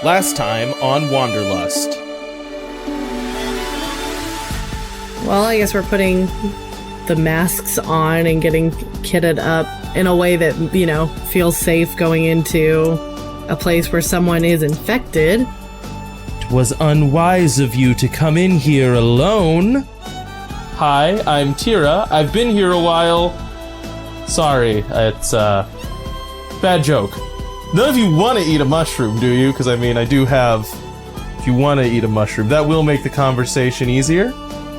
Last time on Wanderlust. Well, I guess we're putting the masks on and getting kitted up in a way that, feels safe going into a place where someone is infected. 'Twas unwise of you to come in here alone. Hi, I'm Tira. I've been here a while. Sorry, it's a bad joke. None of you want to eat a mushroom, do you? Because, I do have... If you want to eat a mushroom, that will make the conversation easier.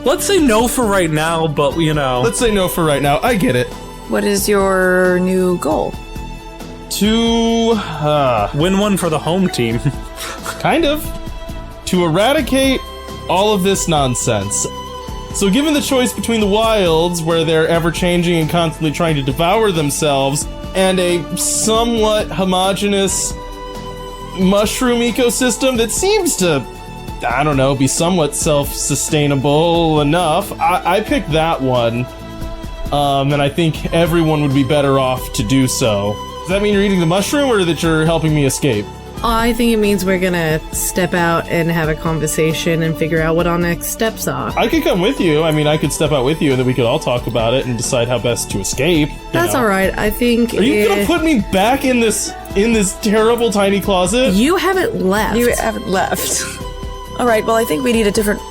Let's say no for right now, but, Let's say no for right now. I get it. What is your new goal? To... win one for the home team. Kind of. To eradicate all of this nonsense. So given the choice between the wilds, where they're ever-changing and constantly trying to devour themselves, and a somewhat homogeneous mushroom ecosystem that seems to, be somewhat self-sustainable enough, I picked that one. And I think everyone would be better off to do so. Does that mean you're eating the mushroom, or that you're helping me escape? I think it means we're gonna step out and have a conversation and figure out what our next steps are. I could come with you. I could step out with you, and then we could all talk about it and decide how best to escape. That's all right. I think. Are you gonna put me back in this terrible tiny closet? You haven't left. You haven't left. All right, well, I think we need a different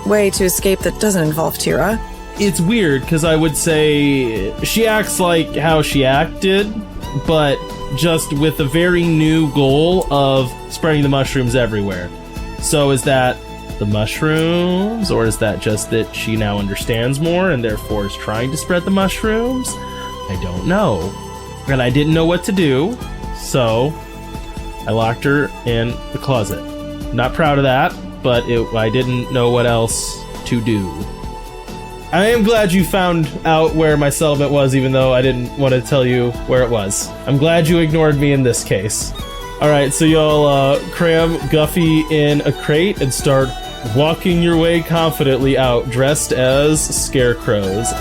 way to escape that doesn't involve Tira. It's weird, because I would say she acts like how she acted, but just with a very new goal of spreading the mushrooms everywhere. So is that the mushrooms, or is that just that she now understands more and therefore is trying to spread the mushrooms? I don't know. And I didn't know what to do, so I locked her in the closet. Not proud of that, but I didn't know what else to do. I am glad you found out where my settlement was, even though I didn't want to tell you where it was. I'm glad you ignored me in this case. Alright, so y'all cram Guffy in a crate and start walking your way confidently out, dressed as scarecrows.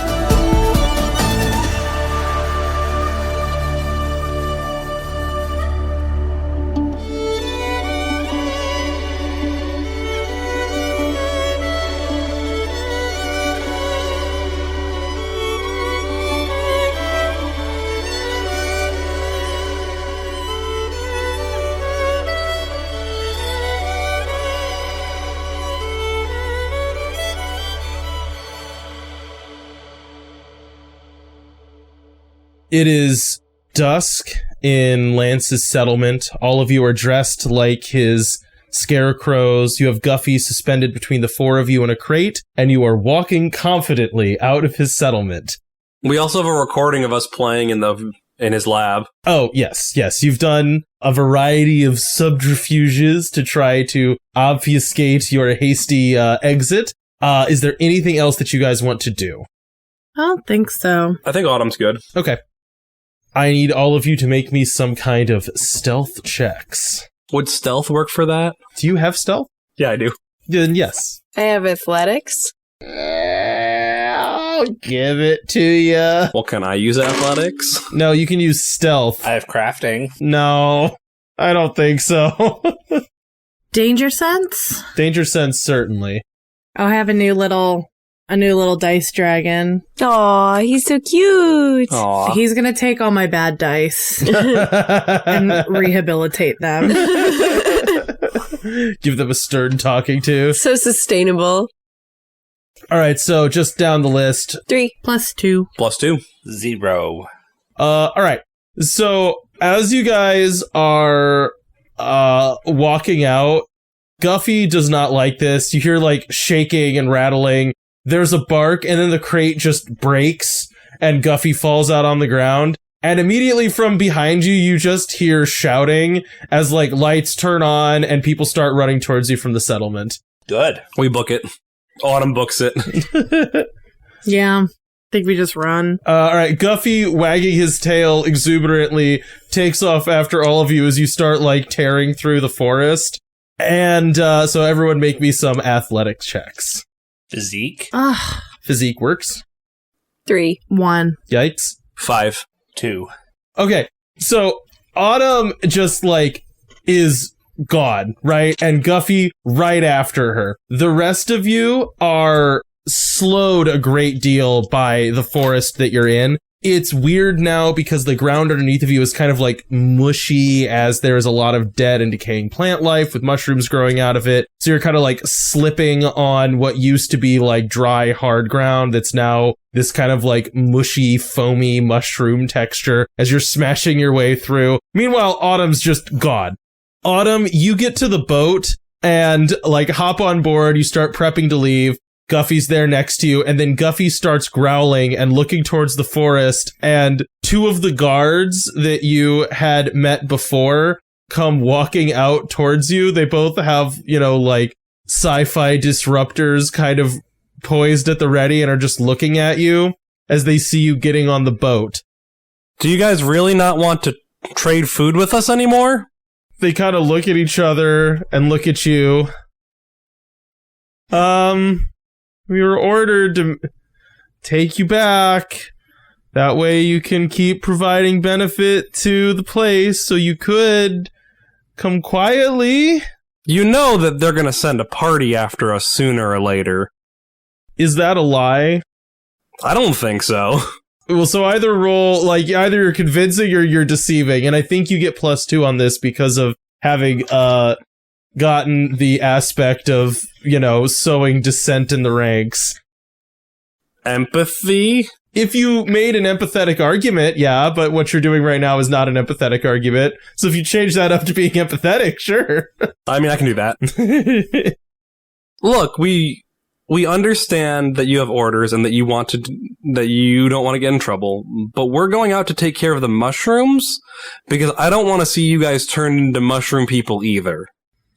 It is dusk in Lance's settlement. All of you are dressed like his scarecrows. You have Guffy suspended between the four of you in a crate, and you are walking confidently out of his settlement. We also have a recording of us playing in his lab. Oh, yes. You've done a variety of subterfuges to try to obfuscate your hasty exit. Is there anything else that you guys want to do? I don't think so. I think Autumn's good. Okay. I need all of you to make me some kind of stealth checks. Would stealth work for that? Do you have stealth? Yeah, I do. Then yes. I have athletics. I'll give it to you. Well, can I use athletics? No, you can use stealth. I have crafting. No, I don't think so. Danger sense? Danger sense, certainly. Oh, I have a new little dice dragon. Aw, he's so cute. Aw. He's gonna take all my bad dice and rehabilitate them. Give them a stern talking to. So sustainable. All right, so just down the list. 3. +2. +2. 0. All right. So as you guys are walking out, Guffy does not like this. You hear like shaking and rattling. There's a bark, and then the crate just breaks, and Guffy falls out on the ground. And immediately from behind you, you just hear shouting as like lights turn on and people start running towards you from the settlement. Good. We book it. Autumn books it. Yeah, I think we just run. All right, Guffy, wagging his tail exuberantly, takes off after all of you as you start like tearing through the forest. And so everyone make me some athletics checks. Physique. Physique works. 3. 1. Yikes. 5. 2. Okay, so Autumn just like is gone, right? And Guffy right after her. The rest of you are slowed a great deal by the forest that you're in. It's weird now because the ground underneath of you is kind of like mushy as there's a lot of dead and decaying plant life with mushrooms growing out of it. So you're kind of like slipping on what used to be like dry, hard ground that's now this kind of like mushy, foamy mushroom texture as you're smashing your way through. Meanwhile, Autumn's just gone. Autumn, you get to the boat and like hop on board. You start prepping to leave. Guffy's there next to you, and then Guffy starts growling and looking towards the forest, and two of the guards that you had met before come walking out towards you. They both have, you know, like sci-fi disruptors kind of poised at the ready and are just looking at you as they see you getting on the boat. Do you guys really not want to trade food with us anymore? They kind of look at each other and look at you. We were ordered to take you back. That way you can keep providing benefit to the place so you could come quietly. You know that they're going to send a party after us sooner or later. Is that a lie? I don't think so. Well, so either either you're convincing or you're deceiving, and I think you get +2 on this because of having, gotten the aspect of, you know, sowing dissent in the ranks. Empathy? If you made an empathetic argument, yeah, but what you're doing right now is not an empathetic argument. So if you change that up to being empathetic, sure. I mean, I can do that. Look, we understand that you have orders and that you don't want to get in trouble, but we're going out to take care of the mushrooms because I don't want to see you guys turn into mushroom people either.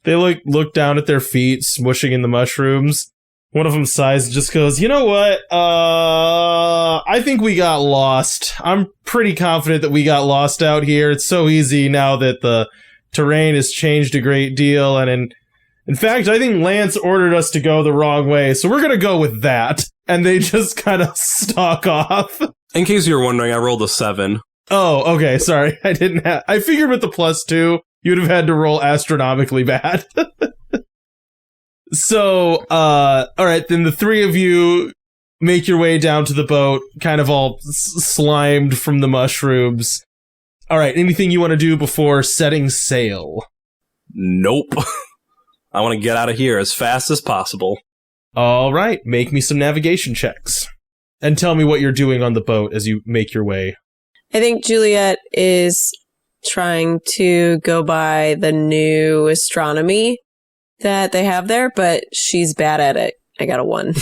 They look down at their feet, smushing in the mushrooms. One of them sighs and just goes, you know what? I think we got lost. I'm pretty confident that we got lost out here. It's so easy now that the terrain has changed a great deal. And in fact, I think Lance ordered us to go the wrong way. So we're going to go with that. And they just kind of stalk off. In case you were wondering, I rolled a 7. Oh, okay. Sorry. I figured with the +2. You'd have had to roll astronomically bad. So, alright, then the three of you make your way down to the boat, kind of all slimed from the mushrooms. Alright, anything you want to do before setting sail? Nope. I want to get out of here as fast as possible. Alright, make me some navigation checks. And tell me what you're doing on the boat as you make your way. I think Juliet is trying to go by the new astronomy that they have there, but she's bad at it. I got a 1.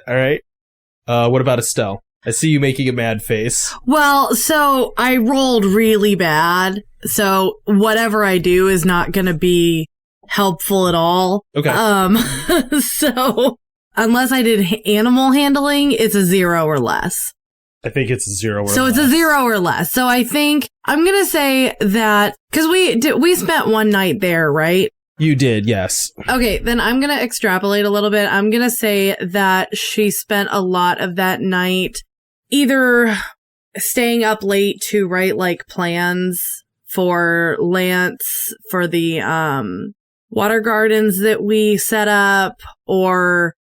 All right. What about Estelle? I see you making a mad face. Well, so I rolled really bad, so whatever I do is not going to be helpful at all. Okay. So unless I did animal handling, it's a 0 or less. I think it's a 0 or less. So it's a 0 or less. So I think I'm going to say that because we spent one night there, right? You did, yes. Okay, then I'm going to extrapolate a little bit. I'm going to say that she spent a lot of that night either staying up late to write like plans for Lance for the water gardens that we set up, or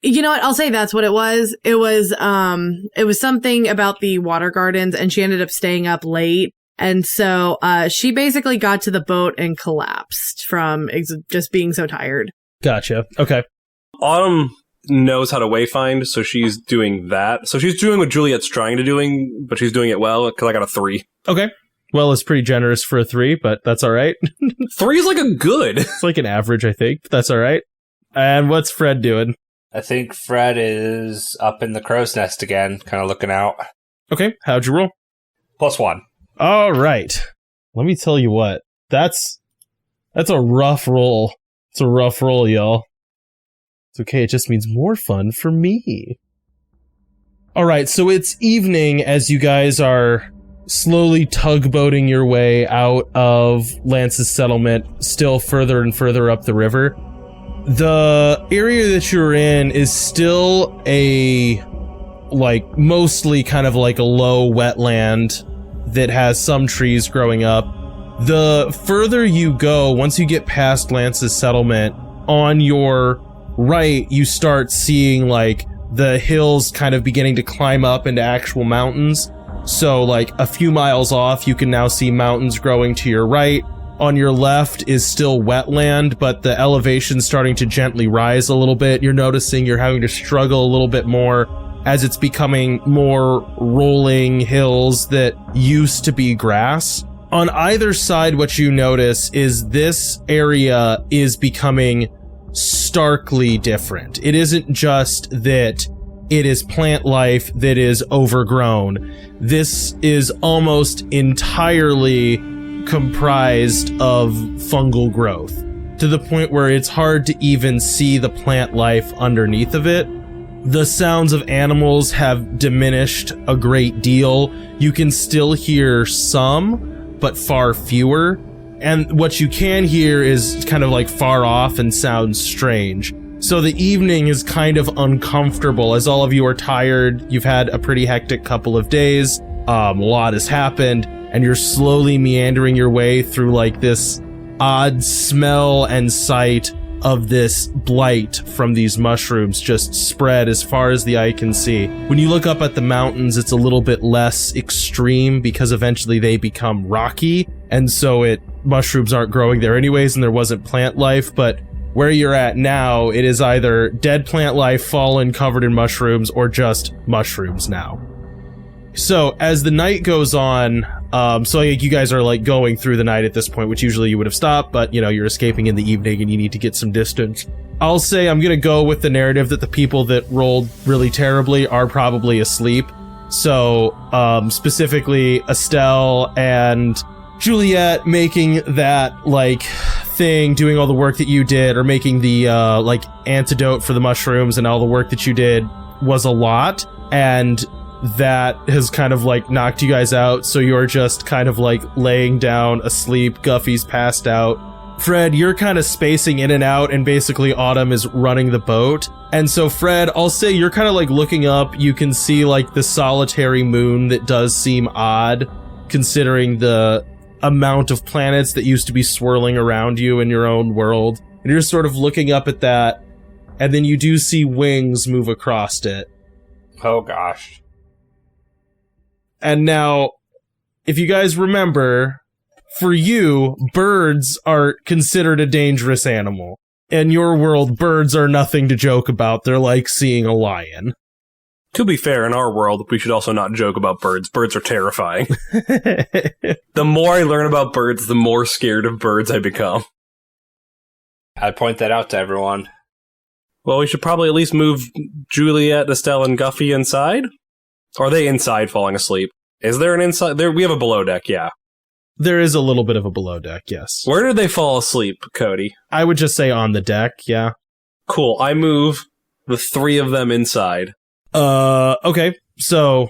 you know what? I'll say that's what it was. It was something about the water gardens, and she ended up staying up late. And so she basically got to the boat and collapsed from just being so tired. Gotcha. Okay. Autumn knows how to wayfind, so she's doing that. So she's doing what Juliet's trying to doing, but she's doing it well, because I got a 3. Okay. Well, it's pretty generous for a 3, but that's all right. 3 is like a good. It's like an average, I think. But that's all right. And what's Fred doing? I think Fred is up in the crow's nest again, kind of looking out. Okay. How'd you roll? +1. All right. Let me tell you what. That's a rough roll. It's a rough roll, y'all. It's okay. It just means more fun for me. All right. So it's evening as you guys are slowly tugboating your way out of Lance's settlement, still further and further up the river. The area that you're in is still mostly kind of like a low wetland that has some trees growing up. The further you go, once you get past Lance's settlement, on your right, you start seeing, like, the hills kind of beginning to climb up into actual mountains. So, like, a few miles off, you can now see mountains growing to your right. On your left is still wetland, but the elevation's starting to gently rise a little bit. You're noticing you're having to struggle a little bit more as it's becoming more rolling hills that used to be grass. On either side, what you notice is this area is becoming starkly different. It isn't just that it is plant life that is overgrown. This is almost entirely comprised of fungal growth, to the point where it's hard to even see the plant life underneath of it. The sounds of animals have diminished a great deal. You can still hear some, but far fewer. And what you can hear is kind of like far off and sounds strange. So the evening is kind of uncomfortable as all of you are tired. You've had a pretty hectic couple of days. A lot has happened, and you're slowly meandering your way through like this odd smell and sight of this blight from these mushrooms just spread as far as the eye can see. When you look up at the mountains, it's a little bit less extreme because eventually they become rocky, and so mushrooms aren't growing there anyways, and there wasn't plant life. But where you're at now, it is either dead plant life, fallen, covered in mushrooms, or just mushrooms now. So as the night goes on, so like you guys are like going through the night at this point, which usually you would have stopped, but you know, you're escaping in the evening and you need to get some distance. I'll say I'm gonna go with the narrative that the people that rolled really terribly are probably asleep. So, specifically Estelle and Juliet making that like thing, doing all the work that you did, or making the like antidote for the mushrooms and all the work that you did was a lot, and that has kind of like knocked you guys out, so you're just kind of like laying down asleep. Guffey's passed out. Fred, you're kind of spacing in and out, and basically Autumn is running the boat. And so Fred, I'll say you're kind of like looking up. You can see like the solitary moon that does seem odd considering the amount of planets that used to be swirling around you in your own world. And you're sort of looking up at that, and then you do see wings move across it. Oh gosh. And now, if you guys remember, for you, birds are considered a dangerous animal. In your world, birds are nothing to joke about. They're like seeing a lion. To be fair, in our world, we should also not joke about birds. Birds are terrifying. The more I learn about birds, the more scared of birds I become. I'd point that out to everyone. Well, we should probably at least move Juliet, Estelle, and Guffey inside. Or are they inside falling asleep? Is there an inside? There, we have a below deck, yeah. There is a little bit of a below deck, yes. Where did they fall asleep, Cody? I would just say on the deck, yeah. Cool, I move the three of them inside. Okay. So,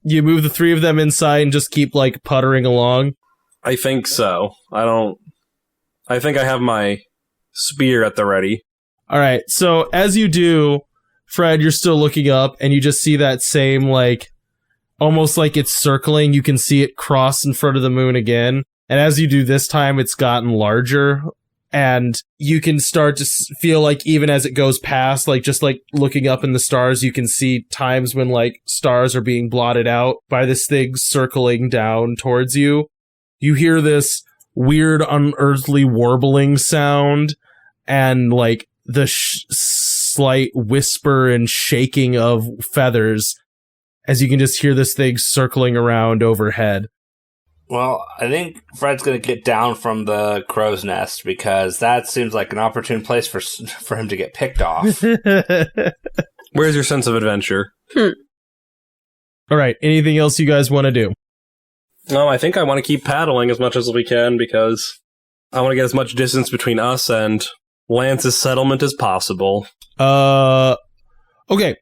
you move the three of them inside and just keep, like, puttering along? I think so. I think I have my spear at the ready. Alright, so as you do, Fred, you're still looking up, and you just see that same, like, almost like it's circling. You can see it cross in front of the moon again. And as you do this time, it's gotten larger. And you can start to feel like even as it goes past, like just like looking up in the stars, you can see times when like stars are being blotted out by this thing circling down towards you. You hear this weird, unearthly warbling sound and like the slight whisper and shaking of feathers as you can just hear this thing circling around overhead. Well, I think Fred's going to get down from the crow's nest because that seems like an opportune place for him to get picked off. Where's your sense of adventure? All right, anything else you guys want to do? No, I think I want to keep paddling as much as we can because I want to get as much distance between us and Lance's settlement as possible. Okay.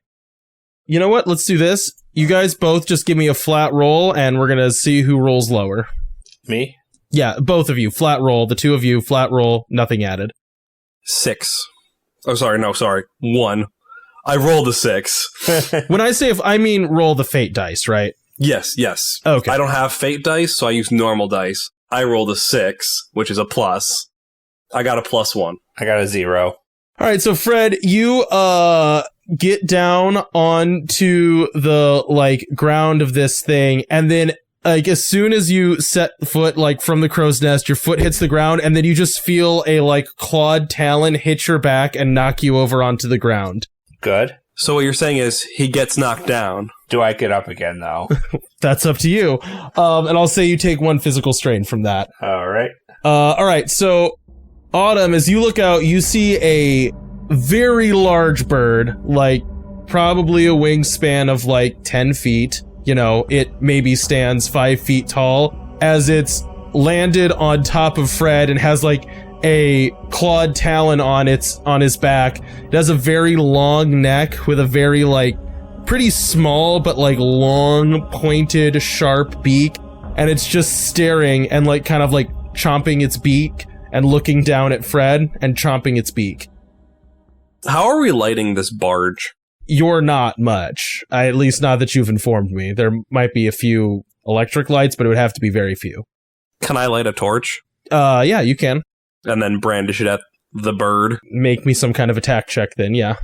You know what? Let's do this. You guys both just give me a flat roll, and we're going to see who rolls lower. Me? Yeah, both of you. Flat roll. The two of you, flat roll, nothing added. 6. Oh, sorry. 1. I rolled a 6. When I say I mean roll the fate dice, right? Yes. Okay. I don't have fate dice, so I use normal dice. I rolled a 6, which is a plus. I got a +1. I got a 0. All right, so Fred, you get down onto the like ground of this thing, and then like as soon as you set foot like from the crow's nest, your foot hits the ground, and then you just feel a like clawed talon hit your back and knock you over onto the ground. Good. So what you're saying is he gets knocked down. Do I get up again, though? That's up to you. And I'll say you take 1 physical strain from that. All right. All right, so Autumn, as you look out, you see a very large bird, like probably a wingspan of like 10 feet. You know, it maybe stands 5 feet tall as it's landed on top of Fred and has like a clawed talon on his back. It has a very long neck with a very like pretty small but like long pointed sharp beak, and it's just staring and like kind of like chomping its beak and looking down at Fred and chomping its beak. How are we lighting this barge? You're not much. At least not that you've informed me. There might be a few electric lights, but it would have to be very few. Can I light a torch? Yeah, you can. And then brandish it at the bird? Make me some kind of attack check then, yeah.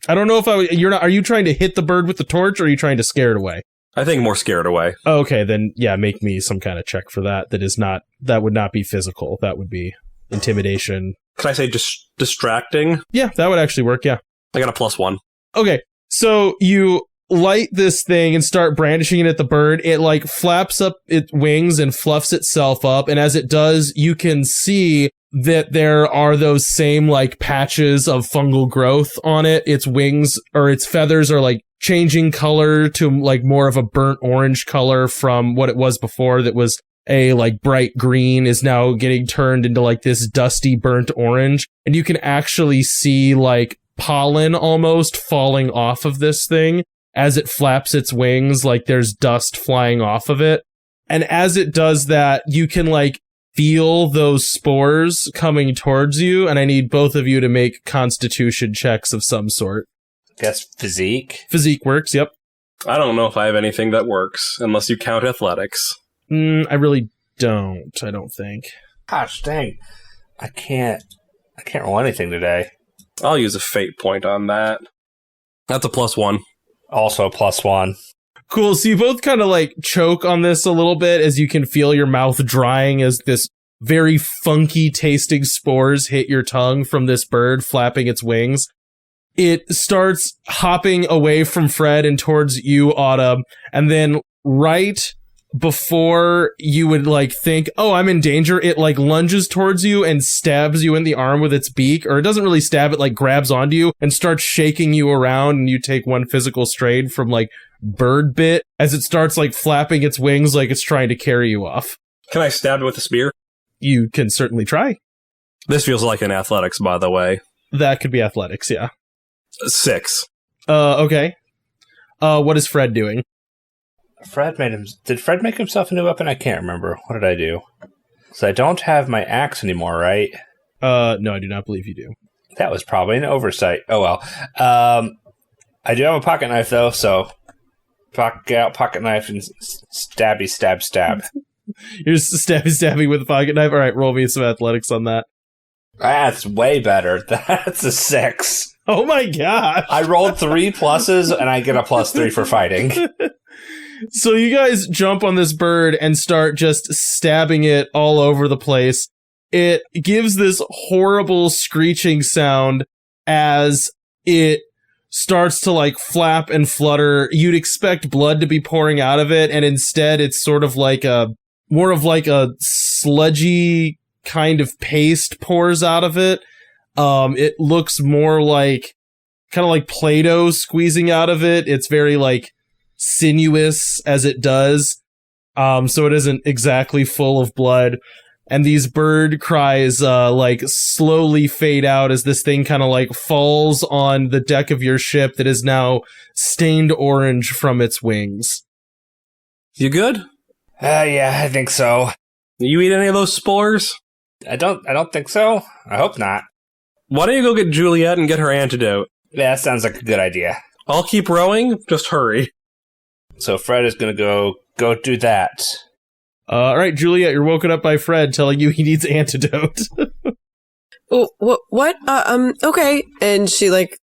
I don't know if are you trying to hit the bird with the torch, or are you trying to scare it away? I think more scared away. Okay, then yeah, make me some kind of check for that. That would not be physical. That would be intimidation. Can I say distracting? Yeah, that would actually work, yeah. I got a +1. Okay, so you light this thing and start brandishing it at the bird. It like flaps up its wings and fluffs itself up, and as it does, you can see that there are those same like patches of fungal growth on it. Its wings or its feathers are like changing color to like more of a burnt orange color from what it was before that was a like bright green, is now getting turned into like this dusty burnt orange. And you can actually see like pollen almost falling off of this thing as it flaps its wings, like there's dust flying off of it. And as it does that, you can like feel those spores coming towards you, and I need both of you to make constitution checks of some sort. Guess physique? Physique works, yep. I don't know if I have anything that works, unless you count athletics. I really don't, I don't think. Gosh dang. I can't roll anything today. I'll use a fate point on that. That's a +1. Also a +1. Cool, so you both kind of like choke on this a little bit as you can feel your mouth drying as this very funky tasting spores hit your tongue from this bird flapping its wings. It starts hopping away from Fred and towards you, Autumn, and then right before you would like think, oh, I'm in danger, it like lunges towards you and stabs you in the arm with its beak, or it doesn't really stab, it like grabs onto you and starts shaking you around, and you take 1 physical strain from like bird bit as it starts like flapping its wings like it's trying to carry you off. Can I stab it with a spear? You can certainly try. This feels like an athletics, by the way. That could be athletics, yeah. 6. Okay. What is Fred doing? Did Fred make himself a new weapon? I can't remember. What did I do? So I don't have my axe anymore, right? No, I do not believe you do. That was probably an oversight. Oh well. I do have a pocket knife though, so get out pocket knife and stabby stab. You're just stabby with a pocket knife? Alright, roll me some athletics on that. That's way better. That's a 6. Oh my gosh! I rolled 3 pluses and I get a +3 for fighting. So you guys jump on this bird and start just stabbing it all over the place. It gives this horrible screeching sound as it starts to like flap and flutter. You'd expect blood to be pouring out of it, and instead it's sort of like more of like a sludgy kind of paste pours out of it. It looks more like kind of like Play-Doh squeezing out of it. It's very like sinuous as it does, so it isn't exactly full of blood. And these bird cries like slowly fade out as this thing kind of like falls on the deck of your ship that is now stained orange from its wings. You good? Yeah, I think so. You eat any of those spores? I don't think so. I hope not. Why don't you go get Juliet and get her antidote? Yeah, that sounds like a good idea. I'll keep rowing, just hurry. So Fred is going to go do that. All right, Juliet, you're woken up by Fred telling you he needs antidote. Oh, what? Okay. And she, like,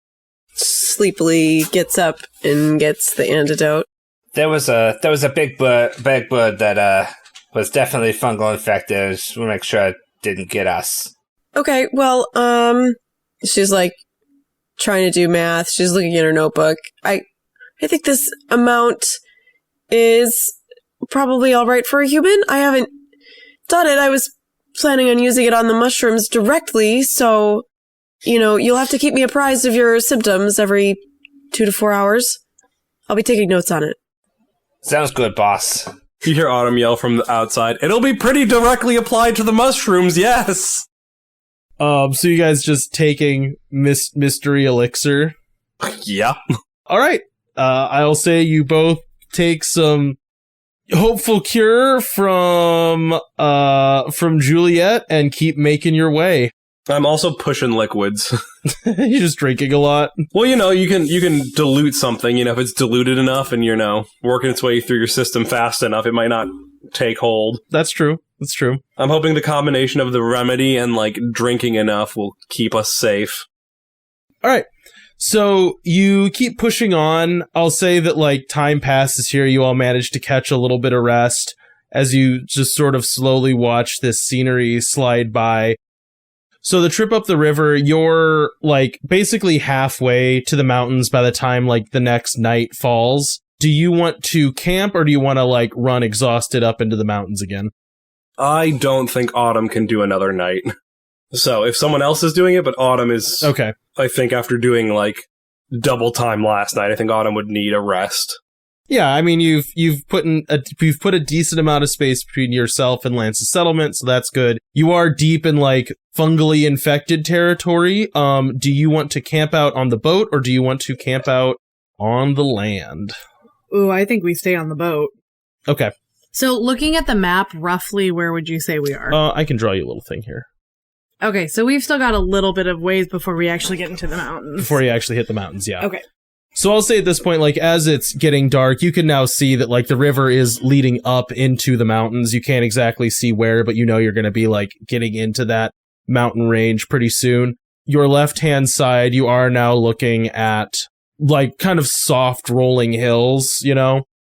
sleepily gets up and gets the antidote. There was a big bird that was definitely fungal infected. Just want to make sure it didn't get us. Okay, well, she's, like, trying to do math. She's looking at her notebook. I think this amount is probably all right for a human. I haven't done it. I was planning on using it on the mushrooms directly, so, you'll have to keep me apprised of your symptoms every 2 to 4 hours. I'll be taking notes on it. Sounds good, boss. You hear Autumn yell from the outside, "It'll be pretty directly applied to the mushrooms, yes!" So you guys just taking mystery elixir? Yeah. All right. I'll say you both take some hopeful cure from Juliet and keep making your way. I'm also pushing liquids. You're just drinking a lot. Well, you can dilute something, if it's diluted enough and, working its way through your system fast enough, it might not take hold. That's true. I'm hoping the combination of the remedy and, drinking enough will keep us safe. All right. So you keep pushing on. I'll say that, time passes here. You all manage to catch a little bit of rest as you just sort of slowly watch this scenery slide by. So the trip up the river, you're, basically halfway to the mountains by the time, the next night falls. Do you want to camp, or do you want to, run exhausted up into the mountains again? I don't think Autumn can do another night. So, if someone else is doing it, but Autumn is... Okay. I think after doing, double time last night, I think Autumn would need a rest. Yeah, I mean, you've put a decent amount of space between yourself and Lance's settlement, so that's good. You are deep in, fungally infected territory. Do you want to camp out on the boat, or do you want to camp out on the land? Ooh, I think we stay on the boat. Okay. So, looking at the map, roughly, where would you say we are? I can draw you a little thing here. Okay, so we've still got a little bit of ways before we actually get into the mountains. Before you actually hit the mountains, yeah. Okay. So I'll say at this point, as it's getting dark, you can now see that, the river is leading up into the mountains. You can't exactly see where, but you're going to be, getting into that mountain range pretty soon. Your left-hand side, you are now looking at, kind of soft rolling hills,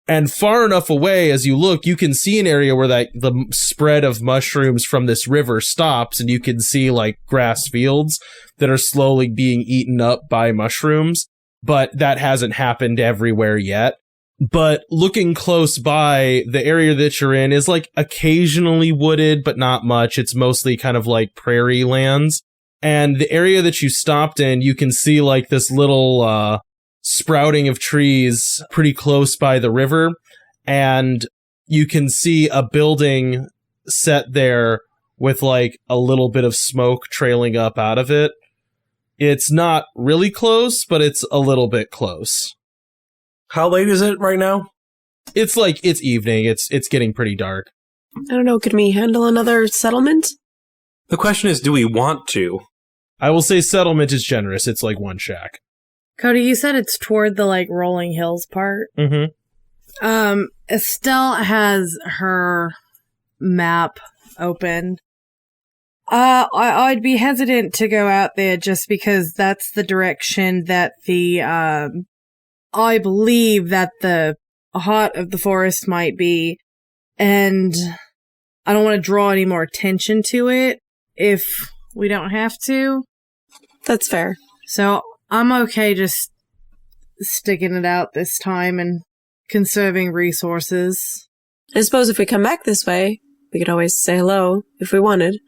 And far enough away as you look, you can see an area where the spread of mushrooms from this river stops, and you can see, grass fields that are slowly being eaten up by mushrooms. But that hasn't happened everywhere yet. But looking close by, the area that you're in is occasionally wooded, but not much. It's mostly kind of prairie lands. And the area that you stopped in, you can see this little sprouting of trees pretty close by the river. And you can see a building set there with a little bit of smoke trailing up out of it. It's not really close, but it's a little bit close. How late is it right now? It's evening. It's getting pretty dark. I don't know, could we handle another settlement? The question is, do we want to? I will say settlement is generous. It's one shack. Cody, you said it's toward the, rolling hills part? Mm-hmm. Estelle has her map open. I'd be hesitant to go out there just because that's the direction that I believe that the heart of the forest might be, and I don't want to draw any more attention to it if we don't have to. That's fair. So I'm okay just sticking it out this time and conserving resources. I suppose if we come back this way, we could always say hello if we wanted.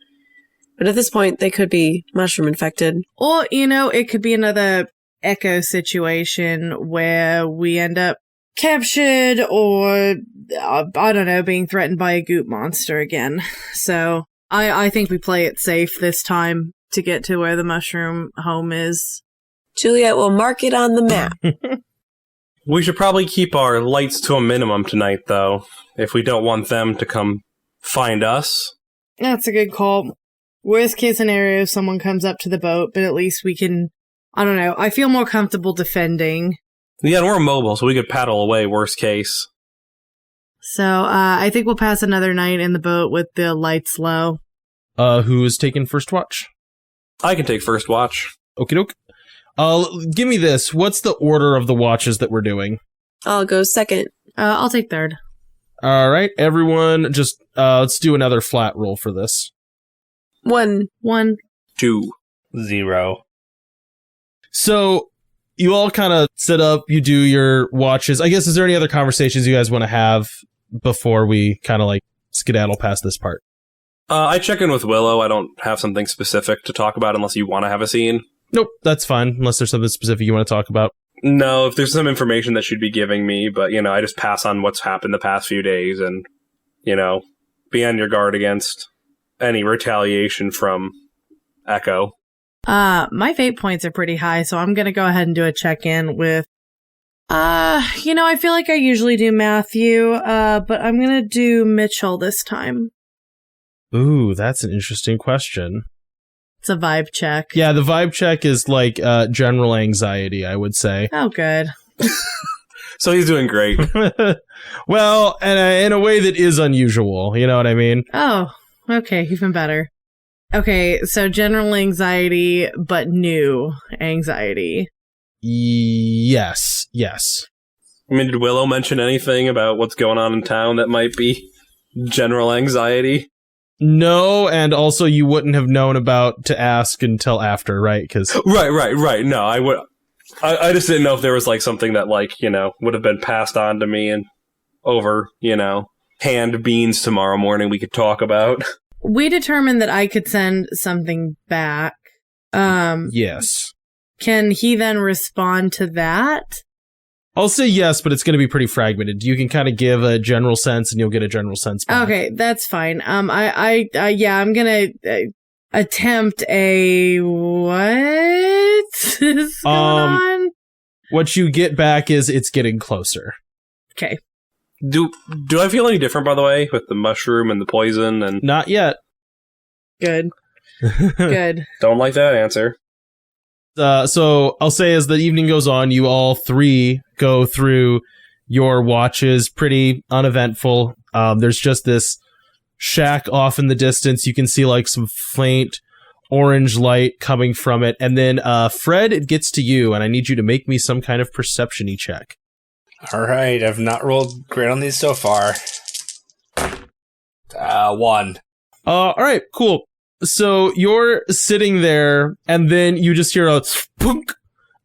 But at this point, they could be mushroom infected. Or, it could be another echo situation where we end up captured or, I don't know, being threatened by a goop monster again. So I think we play it safe this time to get to where the mushroom home is. Juliet will mark it on the map. We should probably keep our lights to a minimum tonight, though, if we don't want them to come find us. That's a good call. Worst case scenario, someone comes up to the boat, but at least we can, I don't know, I feel more comfortable defending. Yeah, and we're mobile, so we could paddle away, worst case. So I think we'll pass another night in the boat with the lights low. Who's taking first watch? I can take first watch. Okie doke. Give me this. What's the order of the watches that we're doing? I'll go second. I'll take third. All right, everyone, just let's do another flat roll for this. 1. 2. 0. So you all kind of sit up, you do your watches. I guess, is there any other conversations you guys want to have before we kind of like skedaddle past this part? I check in with Willow. I don't have something specific to talk about unless you want to have a scene. Nope, that's fine, unless there's something specific you want to talk about. No, if there's some information that she'd be giving me, but, I just pass on what's happened the past few days and, be on your guard against any retaliation from Echo. My fate points are pretty high, so I'm going to go ahead and do a check-in with, I feel like I usually do Matthew, but I'm going to do Mitchell this time. Ooh, that's an interesting question. It's a vibe check. Yeah, the vibe check is like general anxiety, I would say. Oh, good. So he's doing great. Well, and in a way that is unusual, you know what I mean? Oh, okay, even better. Okay, so general anxiety, but new anxiety. Yes. I mean, did Willow mention anything about what's going on in town that might be general anxiety? No, and also you wouldn't have known about to ask until after, right? Right. No, I would. I just didn't know if there was like something that would have been passed on to me and over, canned beans tomorrow morning we could talk about. We determined that I could send something back. Yes. Can he then respond to that? I'll say yes, but it's going to be pretty fragmented. You can kind of give a general sense, and you'll get a general sense back. Okay, that's fine. I'm gonna attempt a what is going on? What you get back is it's getting closer. Okay. Do I feel any different, by the way, with the mushroom and the poison? And not yet. Good. Good. Don't like that answer. So I'll say as the evening goes on, you all three go through your watches, pretty uneventful. There's just this shack off in the distance. You can see like some faint orange light coming from it. And then, Fred, it gets to you, and I need you to make me some kind of perception-y check. All right, I've not rolled great on these so far. 1. All right, cool. So you're sitting there, and then you just hear a spunk,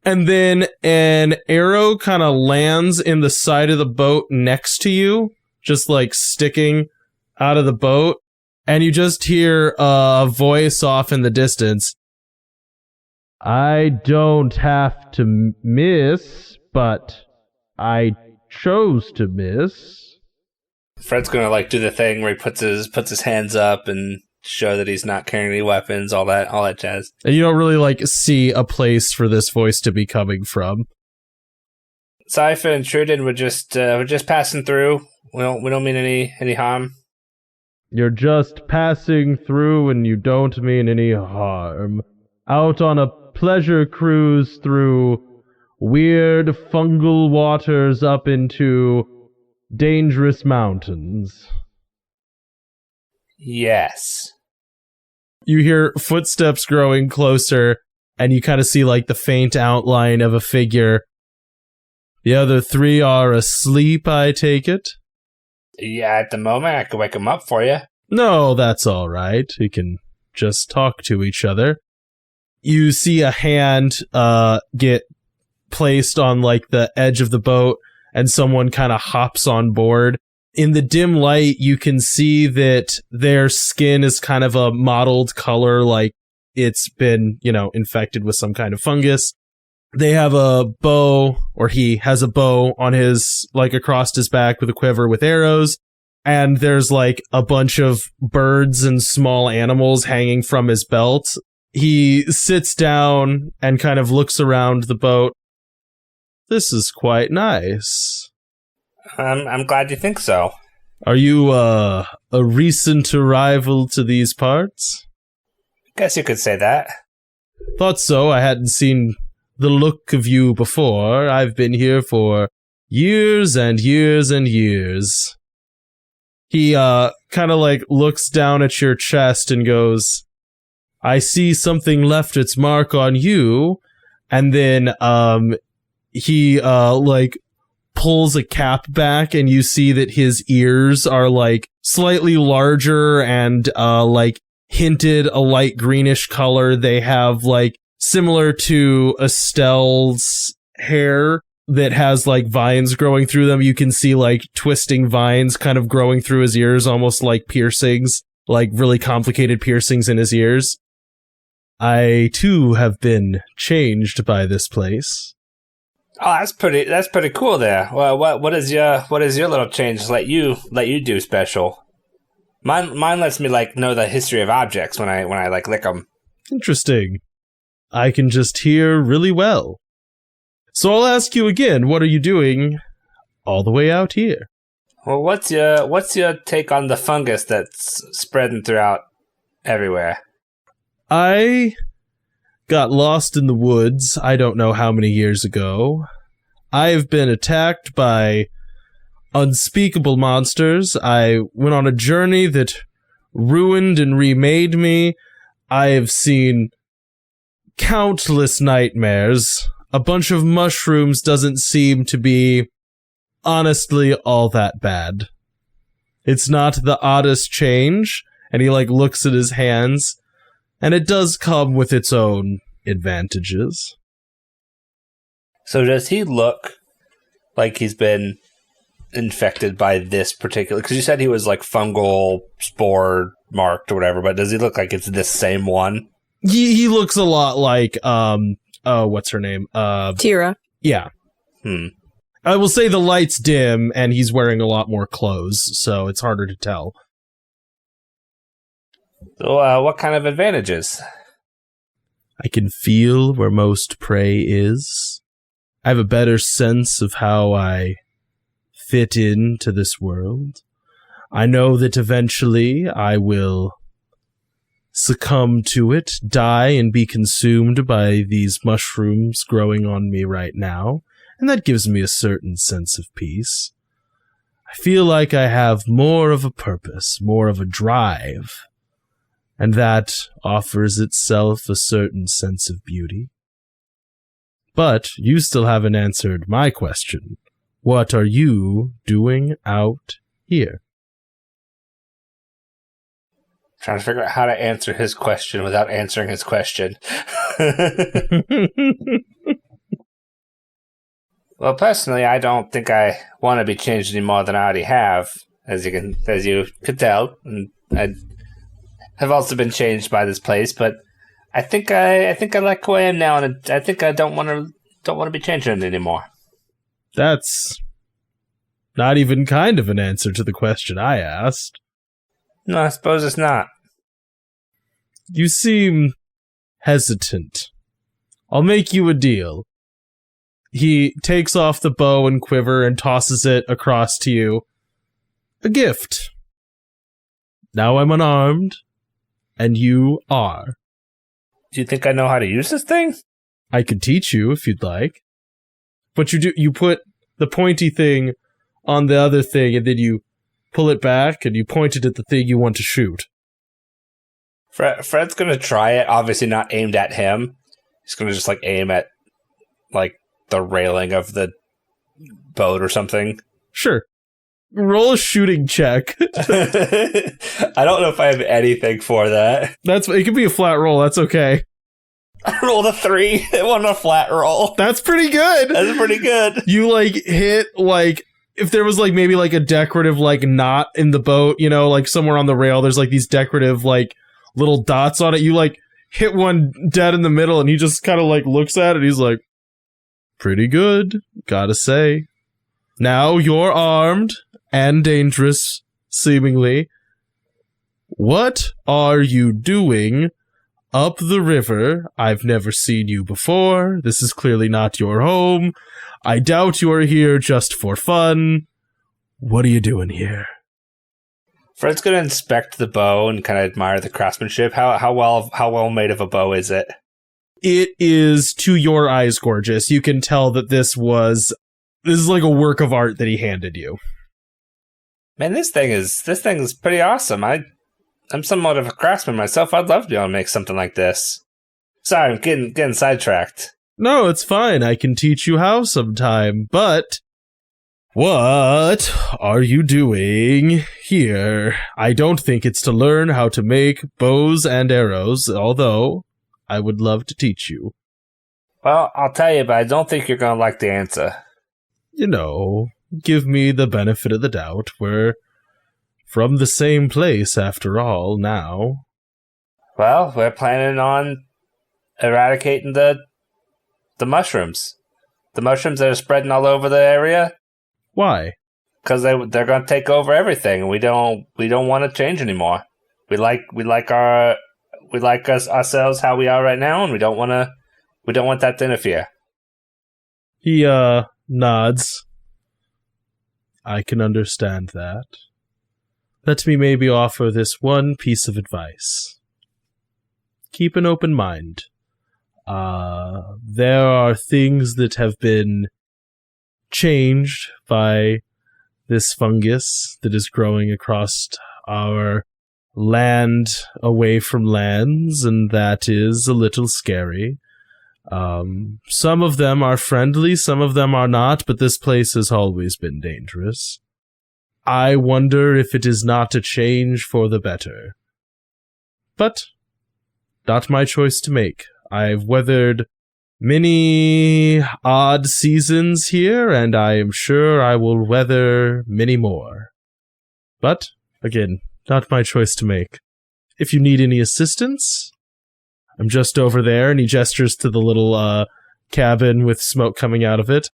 and then an arrow kind of lands in the side of the boat next to you, just like sticking out of the boat, and you just hear a voice off in the distance. I don't have to miss, but I chose to miss. Fred's gonna do the thing where he puts his hands up and show that he's not carrying any weapons, all that jazz. And you don't really see a place for this voice to be coming from. Sypha and Truden we're just passing through. We don't mean any harm. You're just passing through and you don't mean any harm. Out on a pleasure cruise through weird fungal waters up into dangerous mountains. Yes. You hear footsteps growing closer, and you kind of see the faint outline of a figure. The other three are asleep, I take it? Yeah, at the moment, I could wake them up for you. No, that's all right. We can just talk to each other. You see a hand get placed on the edge of the boat, and someone kind of hops on board. In the dim light, you can see that their skin is kind of a mottled color, like it's been, infected with some kind of fungus. They have a bow, or he has a bow on his, across his back with a quiver with arrows. And there's a bunch of birds and small animals hanging from his belt. He sits down and kind of looks around the boat. This is quite nice. I'm glad you think so. Are you a recent arrival to these parts? Guess you could say that. Thought so. I hadn't seen the look of you before. I've been here for years and years and years. He kind of like looks down at your chest and goes, I see something left its mark on you. And then he like pulls a cap back, and you see that his ears are like slightly larger and like hinted a light greenish color. They have like similar to Estelle's hair that has like vines growing through them. You can see like twisting vines kind of growing through his ears, almost like piercings, like really complicated piercings in his ears. I too have been changed by this place. Oh, that's pretty cool there. Well, what is your little change let you do special? Mine lets me like know the history of objects when I like lick them. Interesting. I can just hear really well. So I'll ask you again, what are you doing all the way out here? Well, what's your take on the fungus that's spreading throughout everywhere? I got lost in the woods, I don't know how many years ago. I have been attacked by unspeakable monsters. I went on a journey that ruined and remade me. I have seen countless nightmares. A bunch of mushrooms doesn't seem to be, honestly, all that bad. It's not the oddest change, and he like looks at his hands, and it does come with its own advantages. So does he look like he's been infected by this particular... Because you said he was like fungal, spore marked or whatever, but does he look like it's this same one? He looks a lot like, what's her name? Tira. Yeah. I will say the light's dim, and he's wearing a lot more clothes, so it's harder to tell. So, what kind of advantages? I can feel where most prey is. I have a better sense of how I fit into this world. I know that eventually I will succumb to it, die, and be consumed by these mushrooms growing on me right now, and that gives me a certain sense of peace. I feel like I have more of a purpose, more of a drive, and that offers itself a certain sense of beauty. But you still haven't answered my question. What are you doing out here? Trying to figure out how to answer his question without answering his question. Well, personally, I don't think I want to be changed any more than I already have, as you could tell. And I have also been changed by this place, but I think I like who I am now, and I think I don't want to be changing it anymore. That's not even kind of an answer to the question I asked. No, I suppose it's not. You seem hesitant. I'll make you a deal. He takes off the bow and quiver and tosses it across to you. A gift. Now I'm unarmed, and you are. Do you think I know how to use this thing? I could teach you if you'd like. But you put the pointy thing on the other thing, and then you pull it back, and you point it at the thing you want to shoot. Fred's going to try it, obviously not aimed at him. He's going to just like aim at like the railing of the boat or something. Sure. Roll a shooting check. I don't know if I have anything for that. It can be a flat roll, that's okay. I rolled a 3. It wasn't a flat roll. That's pretty good. That's pretty good. You like hit like if there was like maybe like a decorative like knot in the boat, you know, like somewhere on the rail there's like these decorative like little dots on it. You like hit one dead in the middle, and he just kind of like looks at it. He's like, pretty good, gotta say. Now you're armed and dangerous, seemingly. What are you doing up the river? I've never seen you before. This is clearly not your home. I doubt you are here just for fun. What are you doing here? Fred's going to inspect the bow and kind of admire the craftsmanship. How well made of a bow is it? It is, to your eyes, gorgeous. You can tell that this is like a work of art that he handed you. Man, this thing is pretty awesome. I'm somewhat of a craftsman myself. I'd love to be able to make something like this. Sorry, I'm getting sidetracked. No, it's fine. I can teach you how sometime, but what are you doing here? I don't think it's to learn how to make bows and arrows, although I would love to teach you. Well, I'll tell you, but I don't think you're going to like the answer. You know, give me the benefit of the doubt. We're from the same place, after all, now. Well, we're planning on eradicating the mushrooms. The mushrooms that are spreading all over the area. Why? Because they're going to take over everything, and we don't want to change anymore. We like ourselves how we are right now, and we don't want that to interfere. He nods. I can understand that. Let me maybe offer this one piece of advice. Keep an open mind. There are things that have been changed by this fungus that is growing across our land away from lands, and that is a little scary. Some of them are friendly, some of them are not, but this place has always been dangerous. I wonder if it is not a change for the better. But not my choice to make. I've weathered many odd seasons here, and I am sure I will weather many more. But, again, not my choice to make. If you need any assistance, I'm just over there, and he gestures to the little cabin with smoke coming out of it.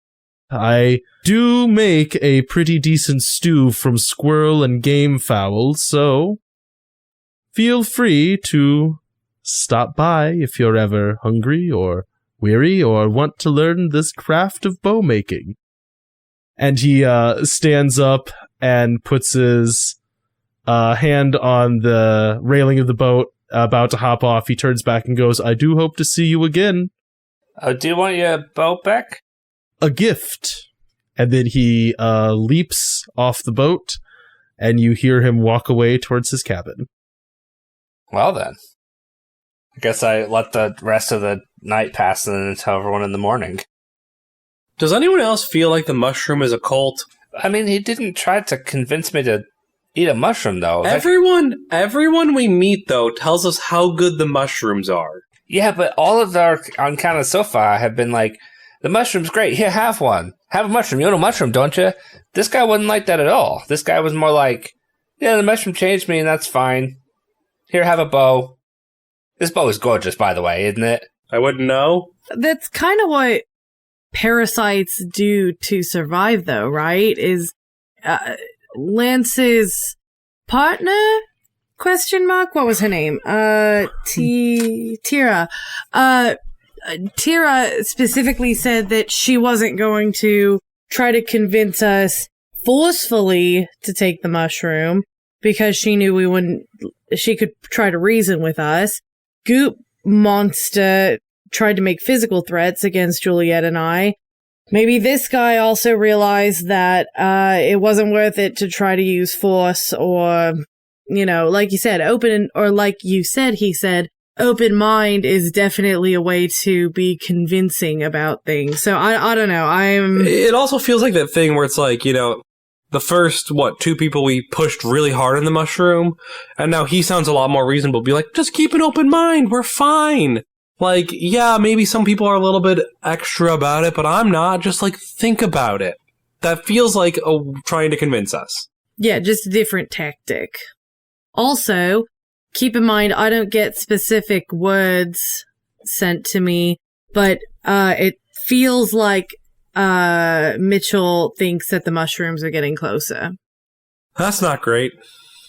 I do make a pretty decent stew from squirrel and game fowl, so feel free to stop by if you're ever hungry or weary or want to learn this craft of bow making. And he stands up and puts his hand on the railing of the boat, about to hop off. He turns back and goes, I do hope to see you again. Oh, do you want your boat back? A gift. And then he leaps off the boat, and you hear him walk away towards his cabin. Well then. I guess I let the rest of the night pass and then tell everyone in the morning. Does anyone else feel like the mushroom is a cult? I mean, he didn't try to convince me to eat a mushroom, though. Everyone we meet, though, tells us how good the mushrooms are. Yeah, but all of our encounters so far have been like, the mushroom's great, here, have one. Have a mushroom, you want a mushroom, don't you? This guy wasn't like that at all. This guy was more like, yeah, the mushroom changed me and that's fine. Here, have a bow. This bow is gorgeous, by the way, isn't it? I wouldn't know. That's kind of what parasites do to survive, though, right? Is Lance's partner? Question mark? What was her name? Tira. Tira specifically said that she wasn't going to try to convince us forcefully to take the mushroom because she knew we wouldn't. She could try to reason with us. Goop Monster tried to make physical threats against Juliet and I. Maybe this guy also realized that it wasn't worth it to try to use force or, you know, like you said, he said, open mind is definitely a way to be convincing about things. So I don't know. It also feels like that thing where it's like, you know, the first, two people we pushed really hard on the mushroom, and now he sounds a lot more reasonable. Be like, just keep an open mind, we're fine. Like, yeah, maybe some people are a little bit extra about it, but I'm not. Just, think about it. That feels like trying to convince us. Yeah, just a different tactic. Also, keep in mind, I don't get specific words sent to me, but it feels like Mitchell thinks that the mushrooms are getting closer. That's not great.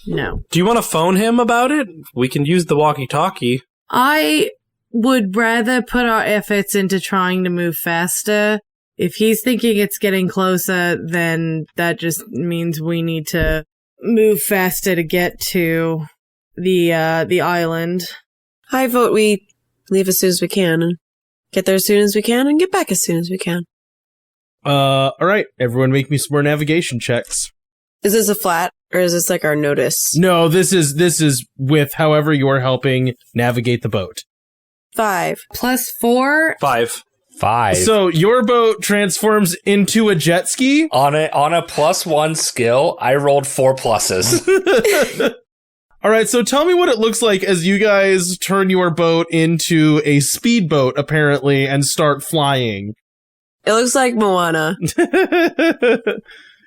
No. Do you want to phone him about it? We can use the walkie-talkie. I would rather put our efforts into trying to move faster. If he's thinking it's getting closer, then that just means we need to move faster to get to the island. I vote we leave as soon as we can and get there as soon as we can and get back as soon as we can. Alright, everyone make me some more navigation checks. Is this a flat Or is this like our notice? No, this is with however you're helping navigate the boat. 5. +4. 5. 5. So your boat transforms into a jet ski? On a +1 skill, I rolled 4 pluses. All right, so tell me what it looks like as you guys turn your boat into a speedboat, apparently, and start flying. It looks like Moana.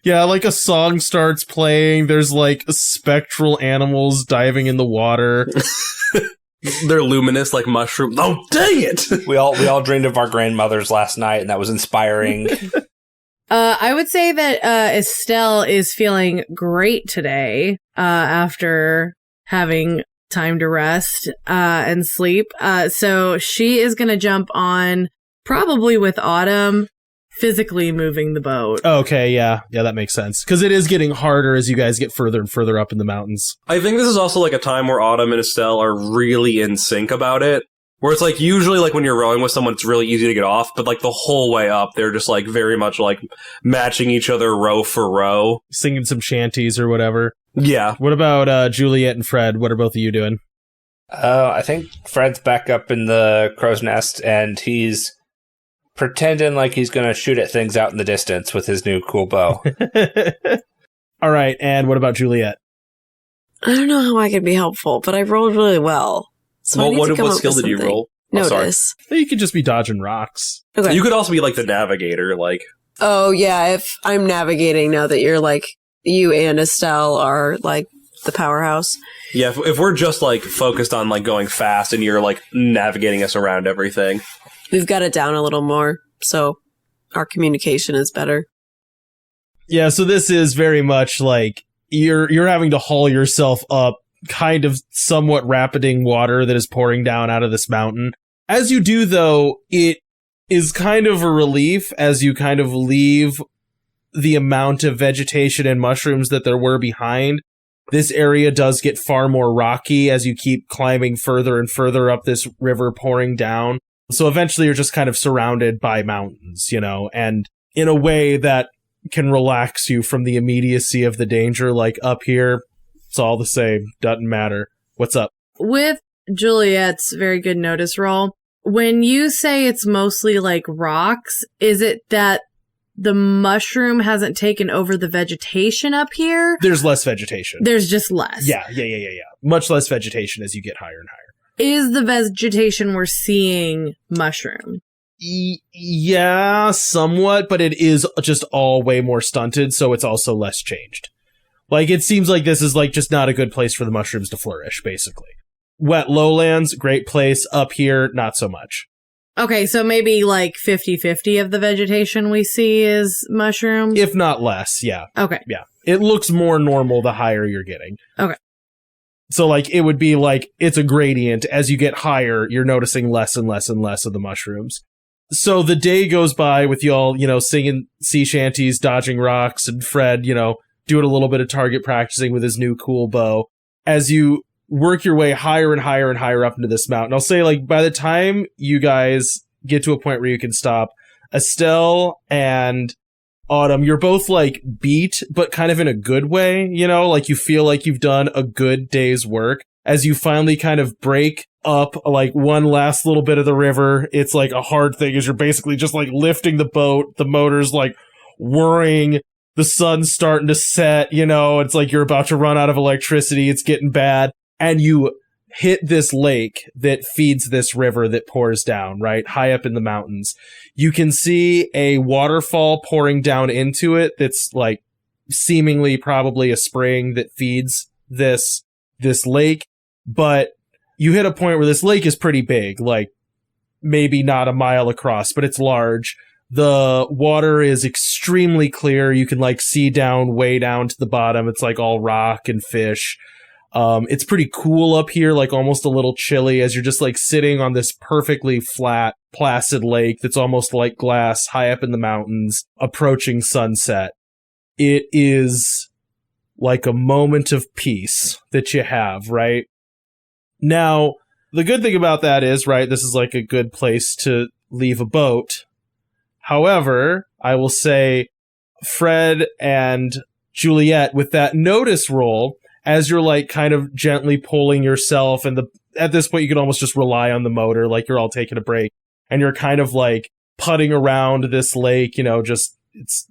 Yeah, like a song starts playing. There's like spectral animals diving in the water. They're luminous like mushrooms. Oh, dang it! we all dreamed of our grandmothers last night, and that was inspiring. I would say that Estelle is feeling great today after having time to rest and sleep. So she is going to jump on, probably with Autumn, physically moving the boat. Okay, yeah, that makes sense. Because it is getting harder as you guys get further and further up in the mountains. I think this is also like a time where Autumn and Estelle are really in sync about it. Where it's like usually like when you're rowing with someone, it's really easy to get off, but like the whole way up, they're just like very much like matching each other row for row. Singing some shanties or whatever. Yeah. What about Juliet and Fred? What are both of you doing? I think Fred's back up in the crow's nest, and he's pretending like he's going to shoot at things out in the distance with his new cool bow. All right, and what about Juliet? I don't know how I can be helpful, but I rolled really well. So I need to come what up skill with did you something. roll? Oh, sorry. Notice. You could just be dodging rocks. Okay. You could also be like the navigator, like. Oh, yeah, if I'm navigating now that you're like, you and Estelle are like the powerhouse. Yeah, if we're just like focused on like going fast and you're like navigating us around everything. We've got it down a little more, so our communication is better. Yeah, so this is very much like you're having to haul yourself up kind of somewhat rapiding water that is pouring down out of this mountain. As you do, though, it is kind of a relief as you kind of leave the amount of vegetation and mushrooms that there were behind. This area does get far more rocky as you keep climbing further and further up this river pouring down. So eventually you're just kind of surrounded by mountains, and in a way that can relax you from the immediacy of the danger. Like up here, it's all the same. Doesn't matter. What's up? With Juliet's very good notice roll, when you say it's mostly like rocks, is it that the mushroom hasn't taken over the vegetation up here? There's less vegetation. There's just less. Yeah. Much less vegetation as you get higher and higher. Is the vegetation we're seeing mushroom? Yeah, somewhat, but it is just all way more stunted, so it's also less changed. Like, it seems like this is like just not a good place for the mushrooms to flourish, basically. Wet lowlands, great place. Up here, not so much. Okay, so maybe like 50-50 of the vegetation we see is mushrooms? If not less, yeah. Okay. Yeah. It looks more normal the higher you're getting. Okay. So, like, it would be like, it's a gradient. As you get higher, you're noticing less and less and less of the mushrooms. So the day goes by with y'all, singing sea shanties, dodging rocks, and Fred, doing a little bit of target practicing with his new cool bow. As you work your way higher and higher and higher up into this mountain, I'll say, like, by the time you guys get to a point where you can stop, Estelle and Autumn, you're both, like, beat, but kind of in a good way, like you feel like you've done a good day's work. As you finally kind of break up, like, one last little bit of the river, it's, like, a hard thing as you're basically just, like, lifting the boat, the motor's, like, whirring, the sun's starting to set, it's like you're about to run out of electricity, it's getting bad, and you hit this lake that feeds this river that pours down, right, high up in the mountains. You can see a waterfall pouring down into it that's, like, seemingly probably a spring that feeds this lake, but you hit a point where this lake is pretty big, like maybe not a mile across, but it's large. The water is extremely clear. You can like see way down to the bottom. It's like all rock and fish. It's pretty cool up here, like almost a little chilly as you're just like sitting on this perfectly flat, placid lake that's almost like glass high up in the mountains, approaching sunset. It is like a moment of peace that you have, right? Now, the good thing about that is, right, this is like a good place to leave a boat. However, I will say Fred and Juliet, with that notice roll, as you're like kind of gently pulling yourself, and at this point you can almost just rely on the motor, like you're all taking a break, and you're kind of like putting around this lake, just it's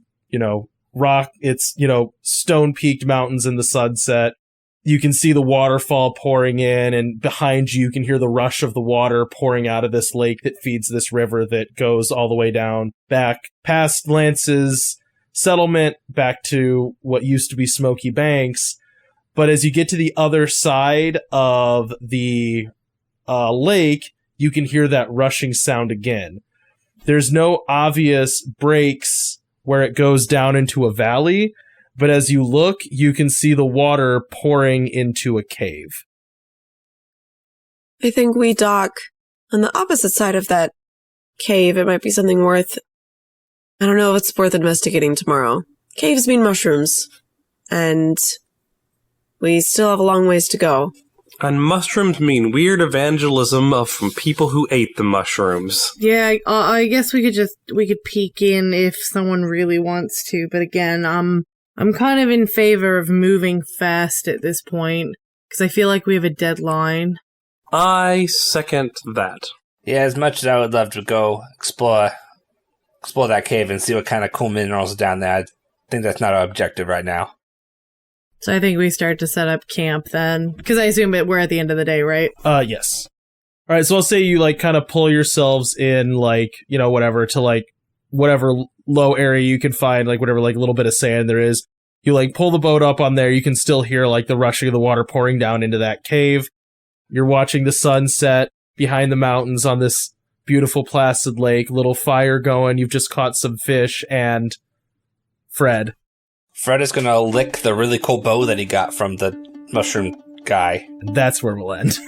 rock, it's stone-peaked mountains in the sunset. You can see the waterfall pouring in, and behind you can hear the rush of the water pouring out of this lake that feeds this river that goes all the way down back past Lance's settlement back to what used to be Smoky Banks. But as you get to the other side of the lake, you can hear that rushing sound again. There's no obvious breaks where it goes down into a valley, but as you look, you can see the water pouring into a cave. I think we dock on the opposite side of that cave. It might be something worth... I don't know if it's worth investigating tomorrow. Caves mean mushrooms, and we still have a long ways to go. And mushrooms mean weird evangelism from people who ate the mushrooms. Yeah, I guess we could peek in if someone really wants to, but again, I'm kind of in favor of moving fast at this point, because I feel like we have a deadline. I second that. Yeah, as much as I would love to go explore that cave and see what kind of cool minerals are down there, I think that's not our objective right now. So I think we start to set up camp then, because I assume we're at the end of the day, right? Yes. All right, so I'll say you like kind of pull yourselves in, like, whatever, to like whatever low area you can find, like whatever, like little bit of sand there is. You like pull the boat up on there. You can still hear like the rushing of the water pouring down into that cave. You're watching the sunset behind the mountains on this beautiful placid lake, little fire going. You've just caught some fish, and Fred is going to lick the really cool bow that he got from the mushroom guy. That's where we'll end.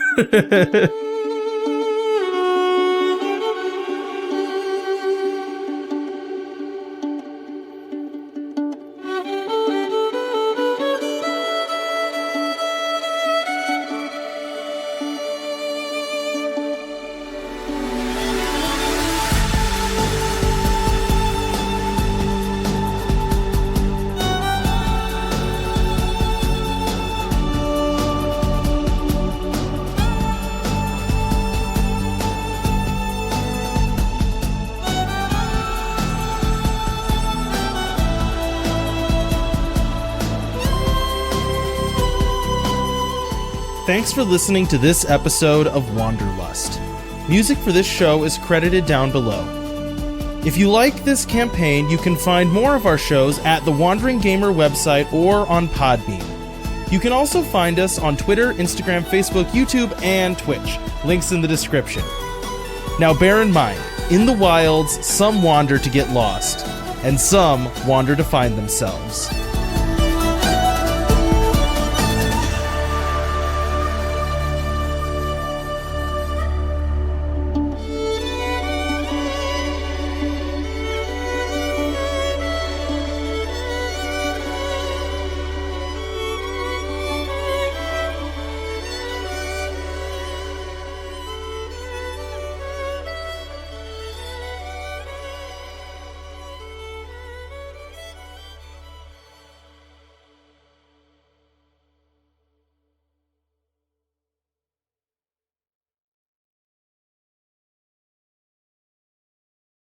Thanks for listening to this episode of Wanderlust. Music for this show is credited down below. If you like this campaign, you can find more of our shows at the Wandering Gamer website or on Podbean. You can also find us on Twitter, Instagram, Facebook, YouTube, and Twitch. Links in the description. Now bear in mind, in the wilds, some wander to get lost, and some wander to find themselves.